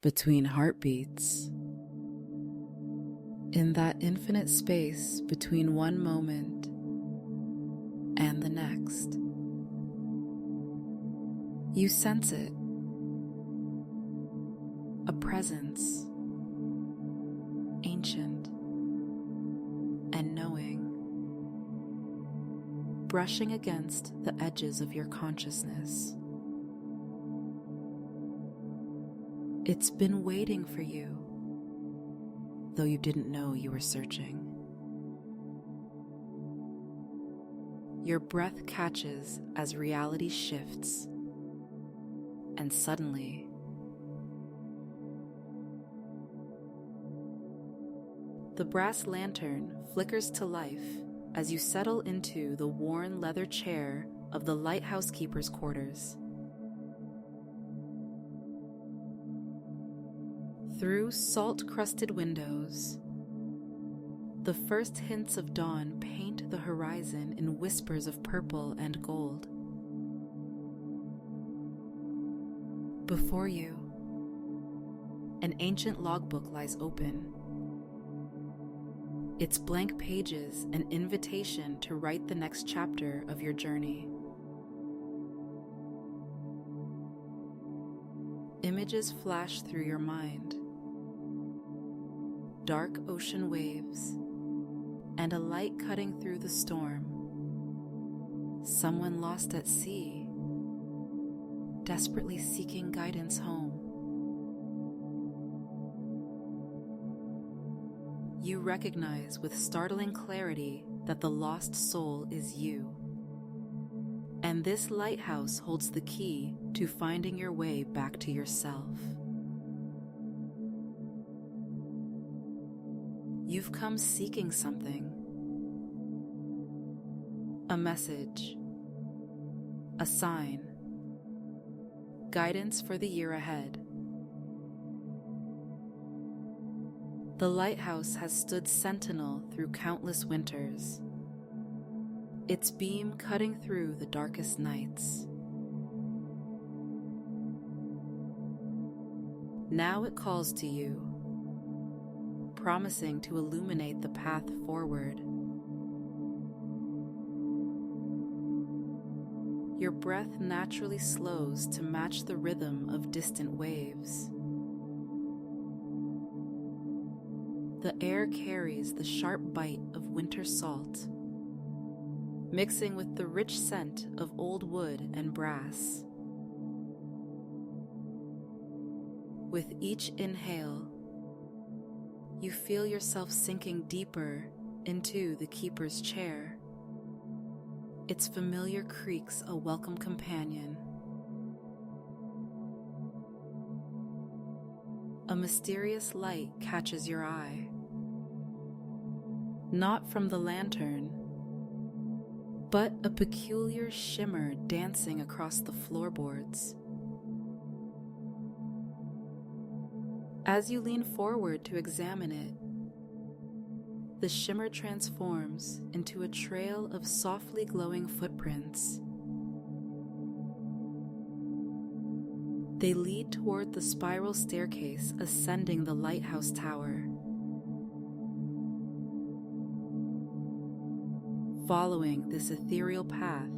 between heartbeats. In that infinite space between one moment and the next, you sense it, a presence, ancient and knowing, brushing against the edges of your consciousness. It's been waiting for you, though you didn't know you were searching. Your breath catches as reality shifts, and suddenly, the brass lantern flickers to life as you settle into the worn leather chair of the lighthouse keeper's quarters. Through salt-crusted windows, the first hints of dawn paint the horizon in whispers of purple and gold. Before you, an ancient logbook lies open. Its blank pages an invitation to write the next chapter of your journey. Images flash through your mind. Dark ocean waves, and a light cutting through the storm. Someone lost at sea, desperately seeking guidance home. You recognize with startling clarity that the lost soul is you. And this lighthouse holds the key to finding your way back to yourself. You've come seeking something. A message, a sign, guidance for the year ahead. The lighthouse has stood sentinel through countless winters, its beam cutting through the darkest nights. Now it calls to you, promising to illuminate the path forward. Your breath naturally slows to match the rhythm of distant waves. The air carries the sharp bite of winter salt, mixing with the rich scent of old wood and brass. With each inhale, you feel yourself sinking deeper into the keeper's chair. Its familiar creaks a welcome companion. A mysterious light catches your eye. Not from the lantern, but a peculiar shimmer dancing across the floorboards. As you lean forward to examine it, the shimmer transforms into a trail of softly glowing footprints. They lead toward the spiral staircase ascending the lighthouse tower. Following this ethereal path,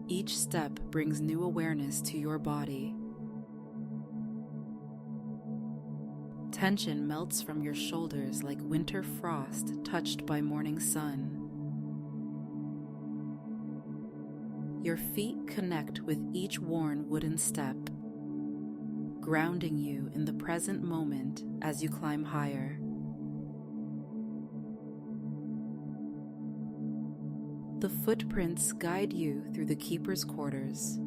each step brings new awareness to your body. Tension melts from your shoulders like winter frost touched by morning sun. Your feet connect with each worn wooden step, grounding you in the present moment as you climb higher. The footprints guide you through the keeper's quarters,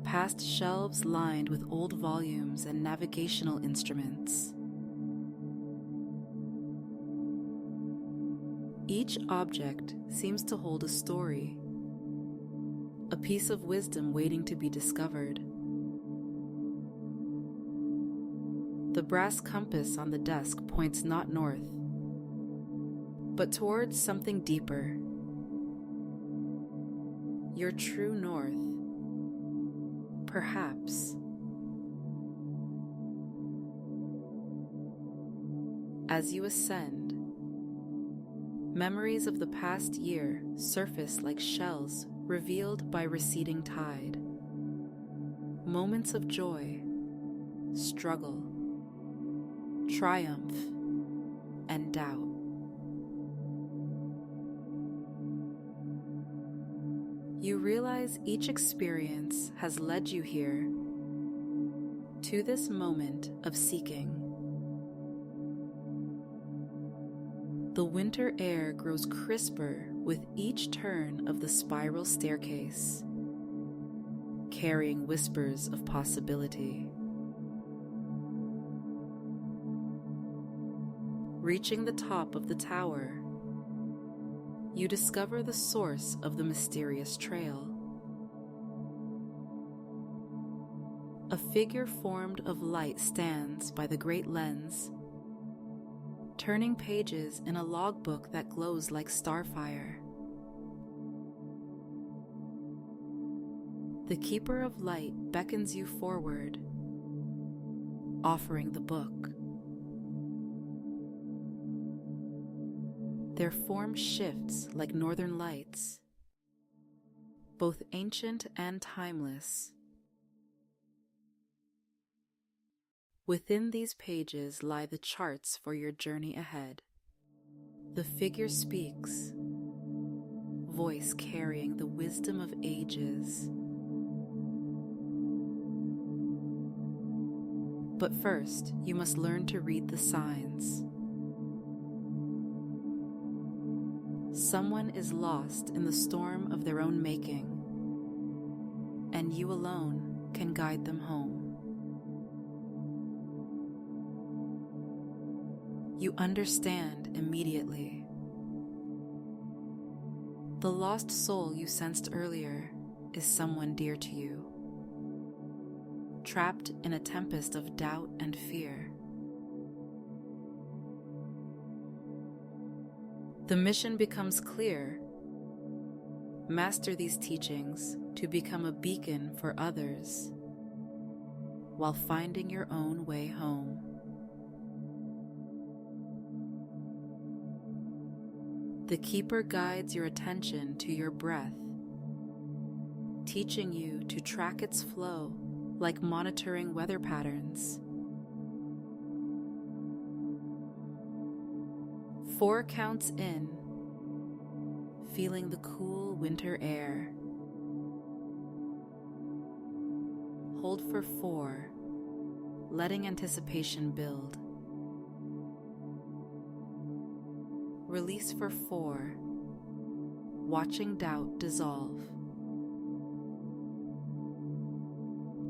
past shelves lined with old volumes and navigational instruments. Each object seems to hold a story, a piece of wisdom waiting to be discovered. The brass compass on the desk points not north, but towards something deeper. Your true north, perhaps. As you ascend, memories of the past year surface like shells revealed by receding tide. Moments of joy, struggle, triumph, and doubt. You realize each experience has led you here to this moment of seeking. The winter air grows crisper with each turn of the spiral staircase, carrying whispers of possibility. Reaching the top of the tower, you discover the source of the mysterious trail. A figure formed of light stands by the great lens, turning pages in a logbook that glows like starfire. The Keeper of Light beckons you forward, offering the book. Their form shifts like northern lights, both ancient and timeless. Within these pages lie the charts for your journey ahead. The figure speaks, voice carrying the wisdom of ages. But first, you must learn to read the signs. Someone is lost in the storm of their own making, and you alone can guide them home. You understand immediately. The lost soul you sensed earlier is someone dear to you, trapped in a tempest of doubt and fear. The mission becomes clear. Master these teachings to become a beacon for others while finding your own way home. The Keeper guides your attention to your breath, teaching you to track its flow like monitoring weather patterns. 4 counts in, feeling the cool winter air. Hold for 4, letting anticipation build. Release for 4, watching doubt dissolve.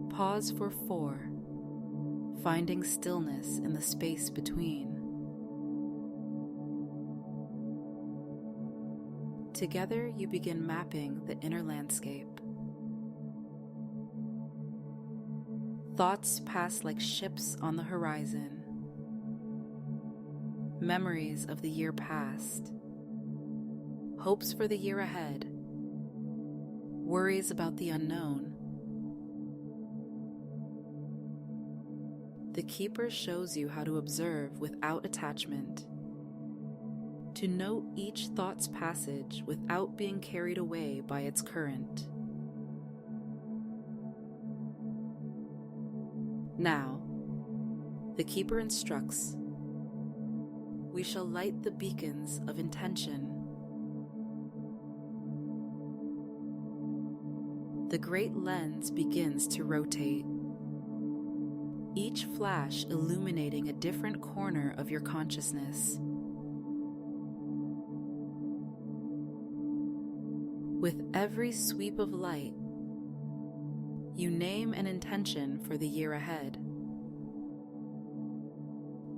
Pause for 4, finding stillness in the space between. Together, you begin mapping the inner landscape. Thoughts pass like ships on the horizon. Memories of the year past, hopes for the year ahead, worries about the unknown. The Keeper shows you how to observe without attachment, to note each thought's passage without being carried away by its current. Now, the Keeper instructs, we shall light the beacons of intention. The great lens begins to rotate, each flash illuminating a different corner of your consciousness. With every sweep of light, you name an intention for the year ahead.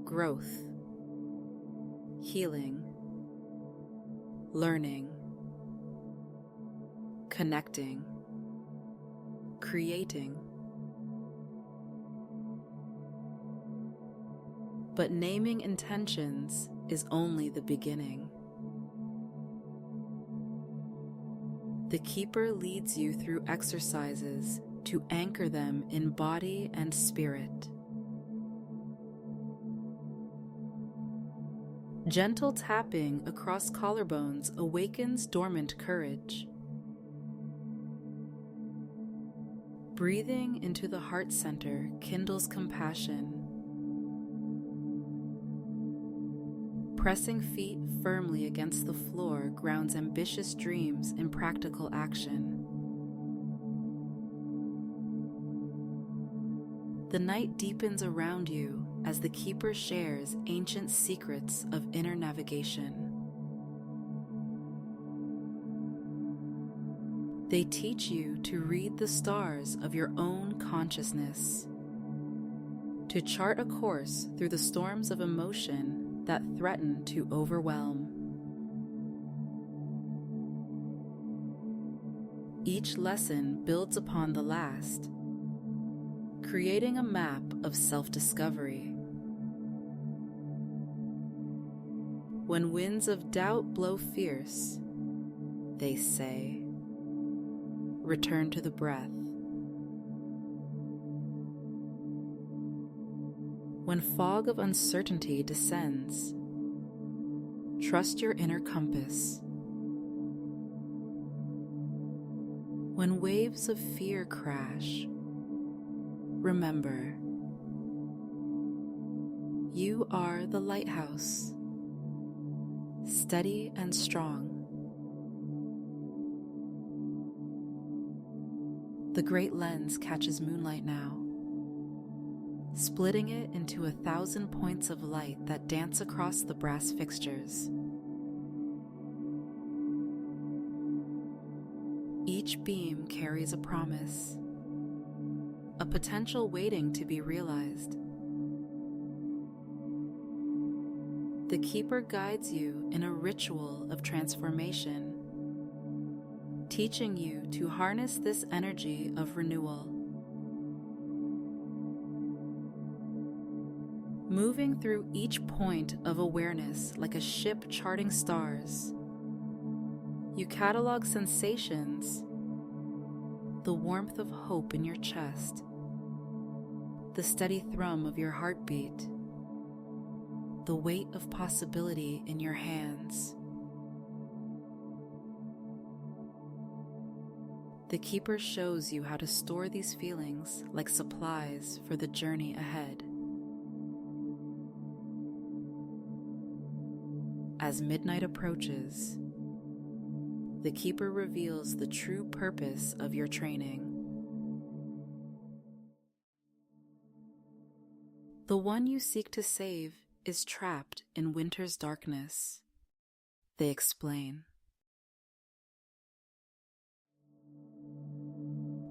Growth, healing, learning, connecting, creating. But naming intentions is only the beginning. The Keeper leads you through exercises to anchor them in body and spirit. Gentle tapping across collarbones awakens dormant courage. Breathing into the heart center kindles compassion. Pressing feet firmly against the floor grounds ambitious dreams in practical action. The night deepens around you as the Keeper shares ancient secrets of inner navigation. They teach you to read the stars of your own consciousness, to chart a course through the storms of emotion that threaten to overwhelm. Each lesson builds upon the last, creating a map of self-discovery. When winds of doubt blow fierce, they say, return to the breath. When fog of uncertainty descends, trust your inner compass. When waves of fear crash, remember, you are the lighthouse, steady and strong. The great lens catches moonlight now, splitting it into 1,000 points of light that dance across the brass fixtures. Each beam carries a promise, a potential waiting to be realized. The Keeper guides you in a ritual of transformation, teaching you to harness this energy of renewal. Moving through each point of awareness like a ship charting stars, you catalog sensations, the warmth of hope in your chest, the steady thrum of your heartbeat, the weight of possibility in your hands. The Keeper shows you how to store these feelings like supplies for the journey ahead. As midnight approaches, the Keeper reveals the true purpose of your training. The one you seek to save is trapped in winter's darkness, they explain.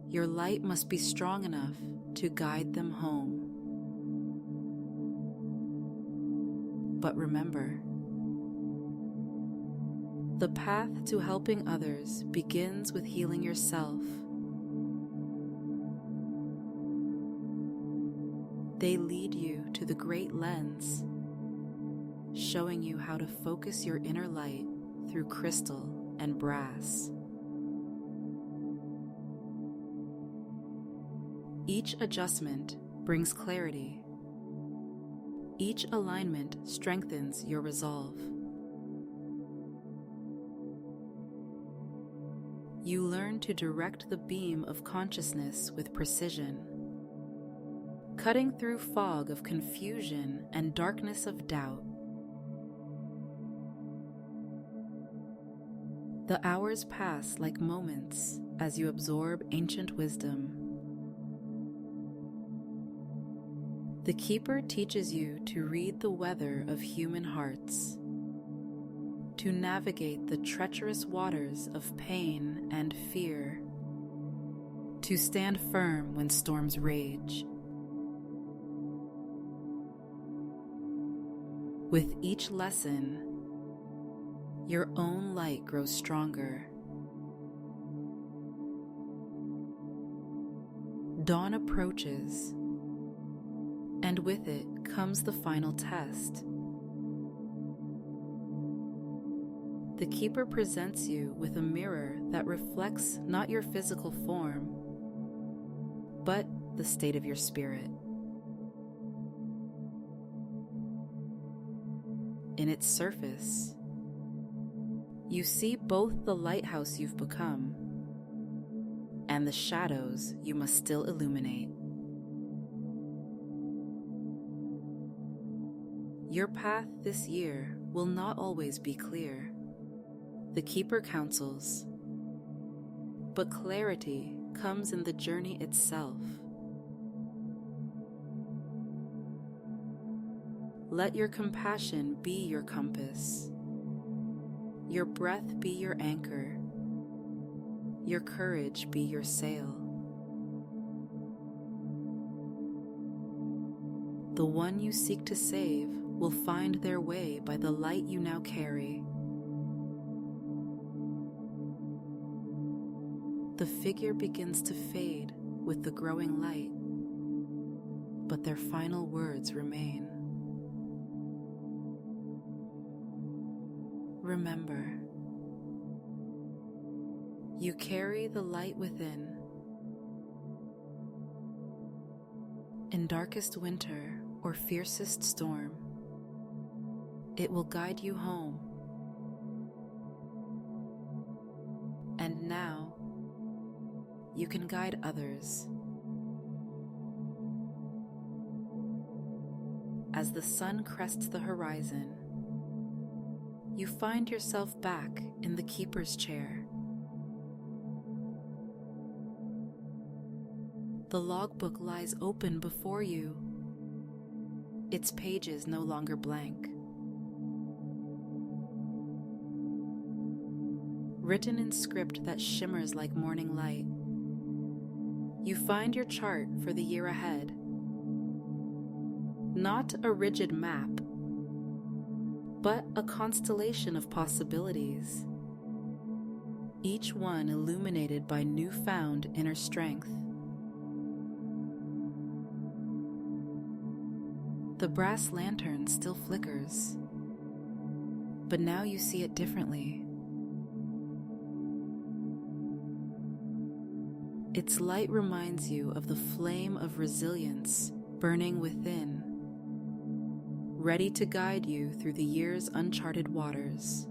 Your light must be strong enough to guide them home. But remember, the path to helping others begins with healing yourself. They lead you to the great lens, showing you how to focus your inner light through crystal and brass. Each adjustment brings clarity. Each alignment strengthens your resolve. You learn to direct the beam of consciousness with precision, cutting through fog of confusion and darkness of doubt. The hours pass like moments as you absorb ancient wisdom. The Keeper teaches you to read the weather of human hearts, to navigate the treacherous waters of pain and fear, to stand firm when storms rage. With each lesson, your own light grows stronger. Dawn approaches, and with it comes the final test. The Keeper presents you with a mirror that reflects not your physical form, but the state of your spirit. in its surface. You see both the lighthouse you've become and the shadows you must still illuminate. Your path this year will not always be clear. The Keeper counsels, but clarity comes in the journey itself. Let your compassion be your compass, your breath be your anchor, your courage be your sail. The one you seek to save will find their way by the light you now carry. The figure begins to fade with the growing light, but their final words remain. Remember, you carry the light within. In darkest winter or fiercest storm, it will guide you home. And now, you can guide others. As the sun crests the horizon, you find yourself back in the Keeper's chair. The logbook lies open before you, its pages no longer blank. Written in script that shimmers like morning light, you find your chart for the year ahead. Not a rigid map, but a constellation of possibilities, each one illuminated by newfound inner strength. The brass lantern still flickers, but now you see it differently. Its light reminds you of the flame of resilience burning within, ready to guide you through the year's uncharted waters.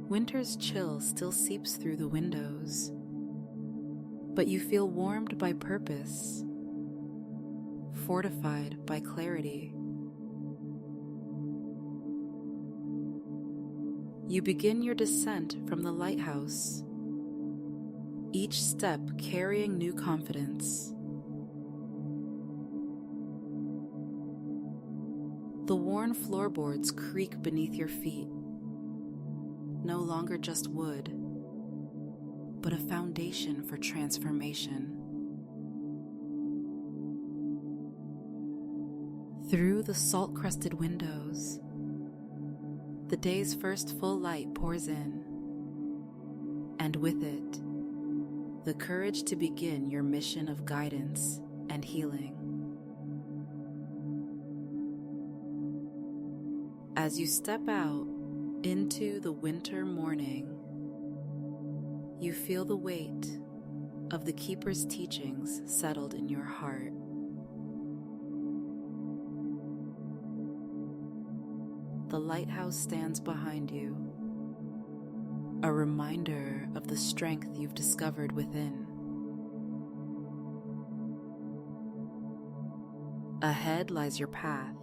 Winter's chill still seeps through the windows, but you feel warmed by purpose, fortified by clarity. You begin your descent from the lighthouse, each step carrying new confidence. The worn floorboards creak beneath your feet, no longer just wood, but a foundation for transformation. Through the salt-crusted windows, the day's first full light pours in, and with it, the courage to begin your mission of guidance and healing. As you step out into the winter morning, you feel the weight of the Keeper's teachings settled in your heart. The lighthouse stands behind you, a reminder of the strength you've discovered within. Ahead lies your path,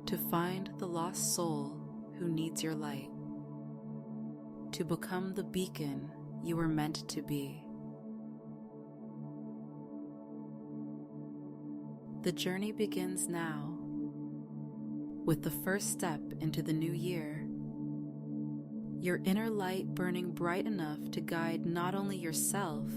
to find the lost soul who needs your light, to become the beacon you were meant to be. The journey begins now, with the first step into the new year, your inner light burning bright enough to guide not only yourself,